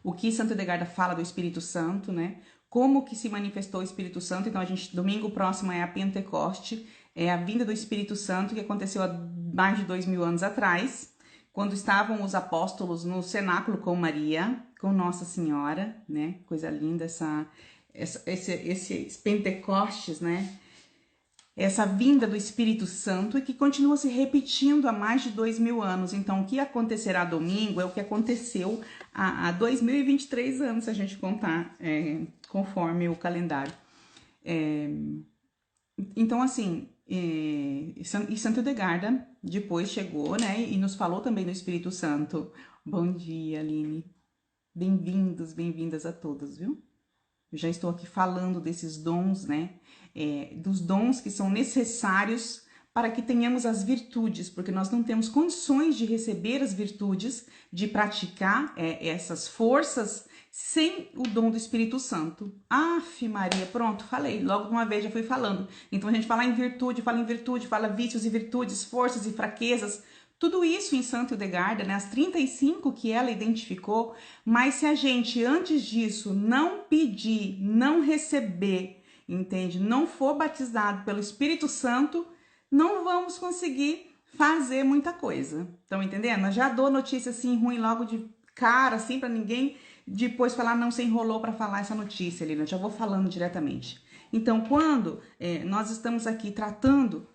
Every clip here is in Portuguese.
o que Santo Edgarda fala do Espírito Santo, né? Como que se manifestou o Espírito Santo. Então, domingo próximo é a Pentecoste, é a vinda do Espírito Santo, que aconteceu há mais de 2000 anos atrás, quando estavam os apóstolos no cenáculo com Maria, com Nossa Senhora, né? Coisa linda esses Pentecostes, né? Essa vinda do Espírito Santo e que continua se repetindo há mais de 2000 anos. Então, o que acontecerá domingo é o que aconteceu há 2023 anos, se a gente contar conforme o calendário. Então, assim, e Santo Edgarda depois chegou, né, e nos falou também do Espírito Santo. Bom dia, Aline. Bem-vindos, bem-vindas a todos, viu? Eu já estou aqui falando desses dons, né? Dos dons que são necessários para que tenhamos as virtudes, porque nós não temos condições de receber as virtudes, de praticar essas forças sem o dom do Espírito Santo. Aff, Maria, pronto, falei, logo de uma vez já fui falando. Então a gente fala em virtude, fala vícios e virtudes, forças e fraquezas, tudo isso em Santo Edgarda, né, as 35 que ela identificou, mas se a gente antes disso não pedir, não receber, entende? Não for batizado pelo Espírito Santo, não vamos conseguir fazer muita coisa. Estão entendendo? Eu já dou notícia assim ruim logo de cara, assim, para ninguém depois falar, não, você enrolou para falar essa notícia, Lina. Eu já vou falando diretamente. Então, quando nós estamos aqui tratando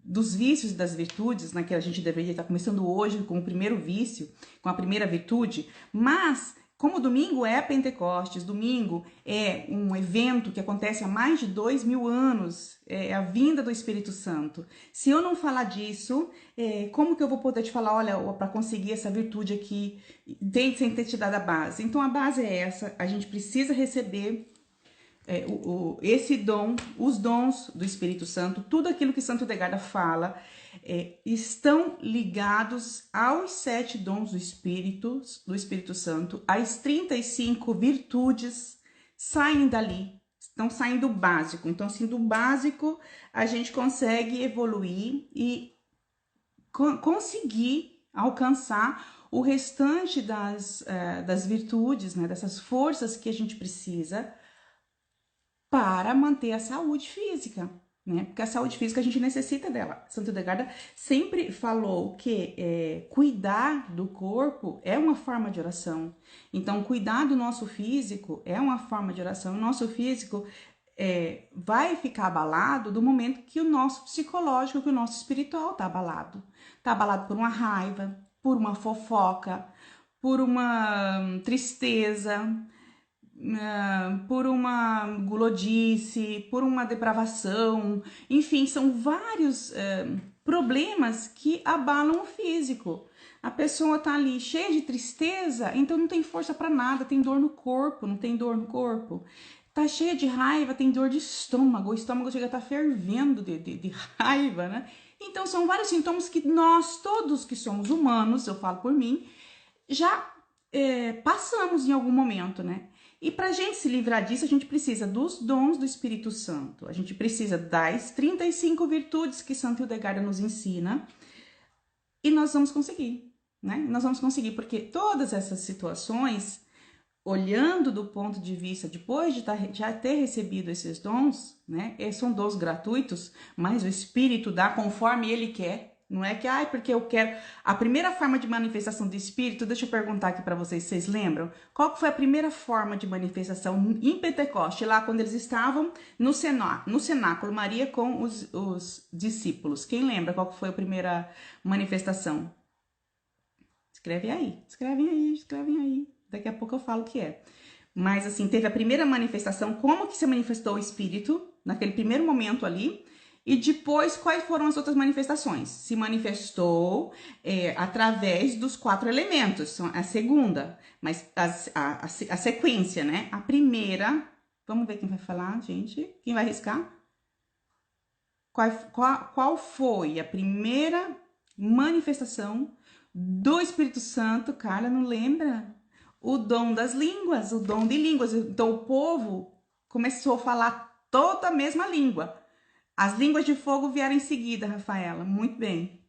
dos vícios e das virtudes, né, que a gente deveria estar começando hoje com o primeiro vício, com a primeira virtude, mas como domingo é Pentecostes, domingo é um evento que acontece há mais de 2000 anos, é a vinda do Espírito Santo. Se eu não falar disso, como que eu vou poder te falar, olha, para conseguir essa virtude aqui, sem ter te dado a base? Então a base é essa, a gente precisa receber esse dom, os dons do Espírito Santo, tudo aquilo que Santo Edgarda fala, estão ligados aos 7 dons do Espírito Santo, as 35 virtudes saem dali, estão saindo do básico. Então, assim, do básico a gente consegue evoluir e conseguir alcançar o restante das virtudes, né, dessas forças que a gente precisa para manter a saúde física, né? Porque a saúde física a gente necessita dela. Santo Edgarda sempre falou que cuidar do corpo é uma forma de oração. Então, cuidar do nosso físico é uma forma de oração. O nosso físico vai ficar abalado do momento que o nosso psicológico, que o nosso espiritual está abalado. Está abalado por uma raiva, por uma fofoca, por uma tristeza, por uma gulodice, por uma depravação, enfim, são vários problemas que abalam o físico. A pessoa tá ali cheia de tristeza, então não tem força para nada, tem dor no corpo, não tem dor no corpo. Tá cheia de raiva, tem dor de estômago, o estômago chega a estar fervendo de raiva, né? Então são vários sintomas que nós, todos que somos humanos, eu falo por mim, já passamos em algum momento, né? E para a gente se livrar disso, a gente precisa dos dons do Espírito Santo. A gente precisa das 35 virtudes que Santo Edgarda nos ensina. E nós vamos conseguir, né? Nós vamos conseguir, porque todas essas situações, olhando do ponto de vista, depois de já ter recebido esses dons, né? São dons gratuitos, mas o Espírito dá conforme Ele quer. Não é que, porque eu quero... A primeira forma de manifestação do Espírito, deixa eu perguntar aqui para vocês lembram? Qual foi a primeira forma de manifestação em Pentecoste, lá quando eles estavam no cenáculo, Maria com os discípulos? Quem lembra qual foi a primeira manifestação? Escrevem aí. Daqui a pouco eu falo o que é. Mas, assim, teve a primeira manifestação, como que se manifestou o Espírito, naquele primeiro momento ali, e depois, quais foram as outras manifestações? Se manifestou através dos 4 elementos, a segunda, mas a sequência, né? A primeira, vamos ver quem vai falar, gente? Quem vai arriscar? Qual foi a primeira manifestação do Espírito Santo? Carla, não lembra? O dom das línguas, o dom de línguas. Então, o povo começou a falar toda a mesma língua. As línguas de fogo vieram em seguida, Rafaela. Muito bem.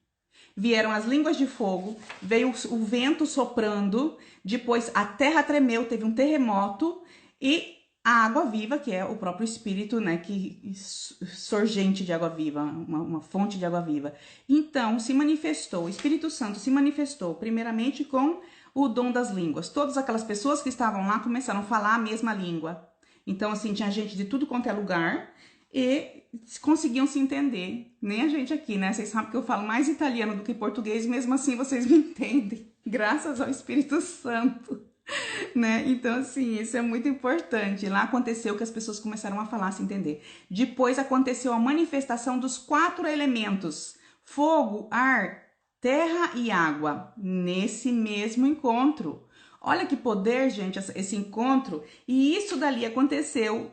vieram as línguas de fogo, veio o vento soprando, depois a terra tremeu, teve um terremoto e a água viva, que é o próprio Espírito, né, que sorgente de água viva, uma fonte de água viva. Então, se manifestou, o Espírito Santo se manifestou primeiramente com o dom das línguas. Todas aquelas pessoas que estavam lá começaram a falar a mesma língua. Então, assim, tinha gente de tudo quanto é lugar e conseguiam se entender. Nem a gente aqui, né? Vocês sabem que eu falo mais italiano do que português, e mesmo assim vocês me entendem, graças ao Espírito Santo, né? Então, assim, isso é muito importante. Lá aconteceu que as pessoas começaram a falar, a se entender. Depois aconteceu a manifestação dos 4 elementos: fogo, ar, terra e água, nesse mesmo encontro. Olha que poder, gente, esse encontro. E isso dali aconteceu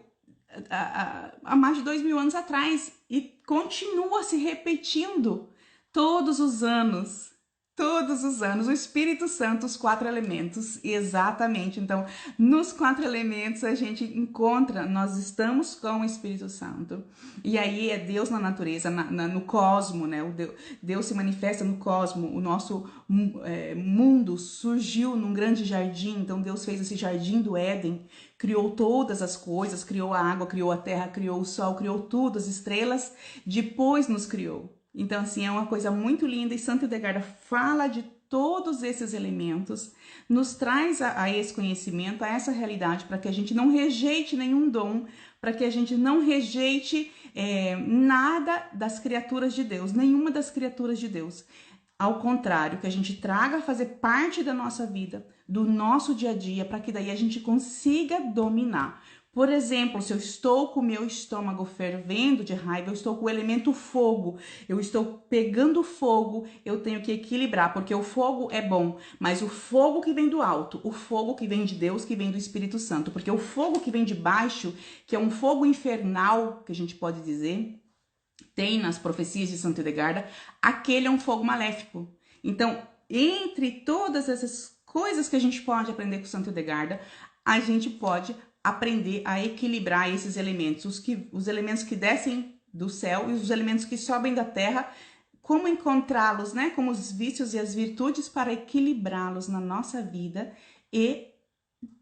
há mais de 2000 anos atrás e continua se repetindo todos os anos. Todos os anos, o Espírito Santo, os 4 elementos, exatamente. Então, nos 4 elementos a gente encontra, nós estamos com o Espírito Santo. E aí é Deus na natureza, no cosmo, né? Deus se manifesta no cosmo. O nosso mundo surgiu num grande jardim. Então, Deus fez esse jardim do Éden, criou todas as coisas, criou a água, criou a terra, criou o sol, criou tudo, as estrelas, depois nos criou. Então, assim, é uma coisa muito linda e Santo Hildegarda fala de todos esses elementos, nos traz a esse conhecimento, a essa realidade, para que a gente não rejeite nenhum dom, para que a gente não rejeite nada das criaturas de Deus, nenhuma das criaturas de Deus. Ao contrário, que a gente traga a fazer parte da nossa vida, do nosso dia a dia, para que daí a gente consiga dominar. Por exemplo, se eu estou com o meu estômago fervendo de raiva, eu estou com o elemento fogo, eu estou pegando fogo, eu tenho que equilibrar, porque o fogo é bom, mas o fogo que vem do alto, o fogo que vem de Deus, que vem do Espírito Santo, porque o fogo que vem de baixo, que é um fogo infernal, que a gente pode dizer, tem nas profecias de Santo Hildegarda, aquele é um fogo maléfico. Então, entre todas essas coisas que a gente pode aprender com Santo Hildegarda, a gente pode aprender a equilibrar esses elementos, os elementos que descem do céu e os elementos que sobem da terra, como encontrá-los, né, como os vícios e as virtudes para equilibrá-los na nossa vida e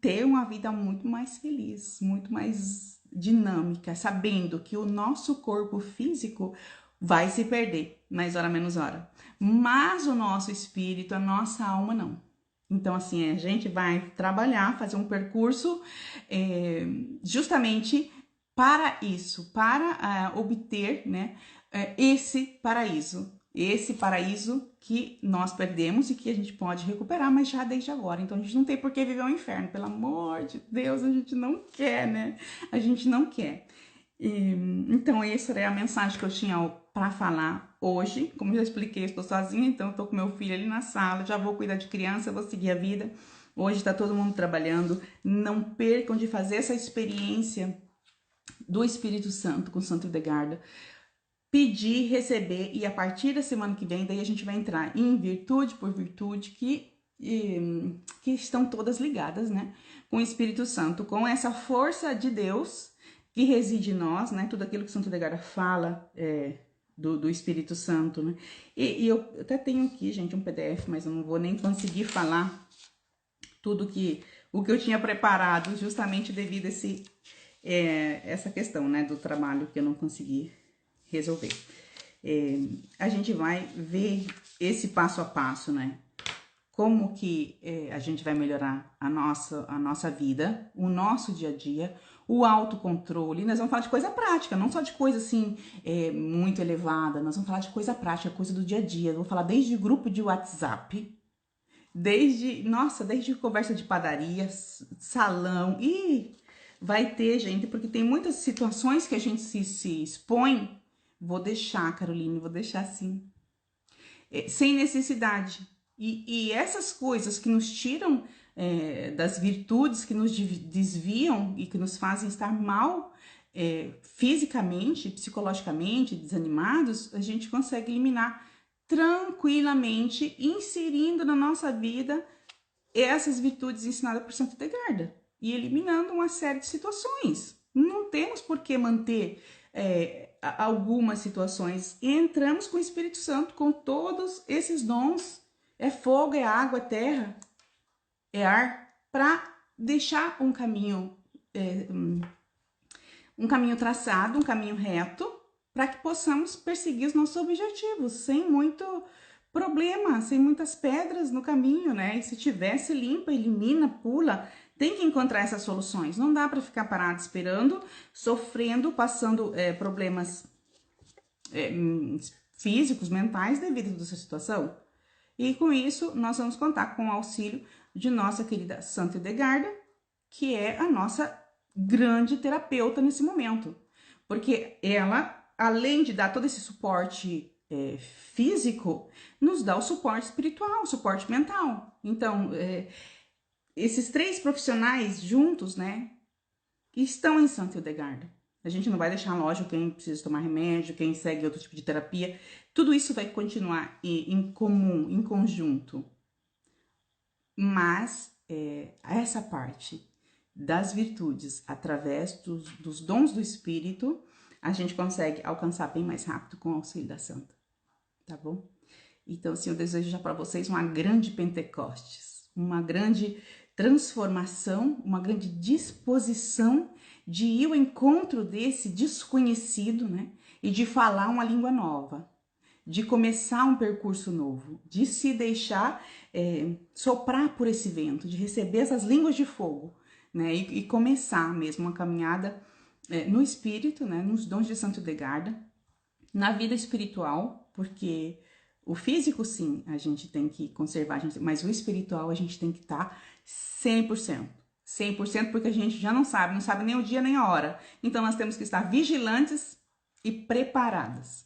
ter uma vida muito mais feliz, muito mais dinâmica, sabendo que o nosso corpo físico vai se perder, mais hora menos hora, mas o nosso espírito, a nossa alma não. Então, assim, a gente vai trabalhar, fazer um percurso justamente para isso, para obter, né, esse paraíso que nós perdemos e que a gente pode recuperar, mas já desde agora. Então, a gente não tem por que viver um inferno, pelo amor de Deus, a gente não quer, né? A gente não quer. Então, essa é a mensagem que eu tinha para falar hoje. Como eu já expliquei, eu estou sozinha, então eu estou com meu filho ali na sala, já vou cuidar de criança, vou seguir a vida. Hoje está todo mundo trabalhando. Não percam de fazer essa experiência do Espírito Santo com Santo Hildegarda. Pedir, receber, e a partir da semana que vem, daí a gente vai entrar em virtude por virtude, que estão todas ligadas, né? Com o Espírito Santo, com essa força de Deus que reside em nós, né? Tudo aquilo que Santo Hildegarda fala do Espírito Santo, né? E eu até tenho aqui, gente, um PDF, mas eu não vou nem conseguir falar tudo o que eu tinha preparado, justamente devido a essa questão, né, do trabalho que eu não consegui resolver. A gente vai ver esse passo a passo, né? Como que a gente vai melhorar a nossa vida, o nosso dia a dia, o autocontrole. Nós vamos falar de coisa prática, não só de coisa assim muito elevada. Nós vamos falar de coisa prática, coisa do dia a dia. Eu vou falar desde grupo de WhatsApp, desde conversa de padaria, salão. E vai ter, gente, porque tem muitas situações que a gente se expõe. Vou deixar, Caroline, vou deixar assim. Sem necessidade. E essas coisas que nos tiram das virtudes, que nos desviam e que nos fazem estar mal fisicamente, psicologicamente, desanimados, a gente consegue eliminar tranquilamente, inserindo na nossa vida essas virtudes ensinadas por Santo Hildegarda e eliminando uma série de situações. Não temos por que manter algumas situações e entramos com o Espírito Santo, com todos esses dons, é fogo, é água, é terra, é ar, para deixar um caminho traçado, um caminho reto, para que possamos perseguir os nossos objetivos, sem muito problema, sem muitas pedras no caminho, né? E se tivesse, limpa, elimina, pula, tem que encontrar essas soluções. Não dá para ficar parado esperando, sofrendo, passando problemas físicos, mentais devido a essa situação. E com isso, nós vamos contar com o auxílio de nossa querida Santa Hildegarda, que é a nossa grande terapeuta nesse momento. Porque ela, além de dar todo esse suporte físico, nos dá o suporte espiritual, o suporte mental. Então, esses três profissionais juntos, né, estão em Santa Hildegarda. A gente não vai deixar, lógico, quem precisa tomar remédio, quem segue outro tipo de terapia, tudo isso vai continuar em comum, em conjunto. Mas essa parte das virtudes, através dos dons do Espírito, a gente consegue alcançar bem mais rápido com o auxílio da Santa, tá bom? Então, assim, eu desejo já para vocês uma grande Pentecostes, uma grande transformação, uma grande disposição de ir ao encontro desse desconhecido, né? E de falar uma língua nova, de começar um percurso novo, de se deixar soprar por esse vento, de receber essas línguas de fogo, né? E começar mesmo uma caminhada no espírito, né? Nos dons de Santa Hildegarda, na vida espiritual, porque o físico, sim, a gente tem que conservar, mas o espiritual a gente tem que estar 100%. 100%, porque a gente já não sabe nem o dia nem a hora. Então, nós temos que estar vigilantes e preparadas.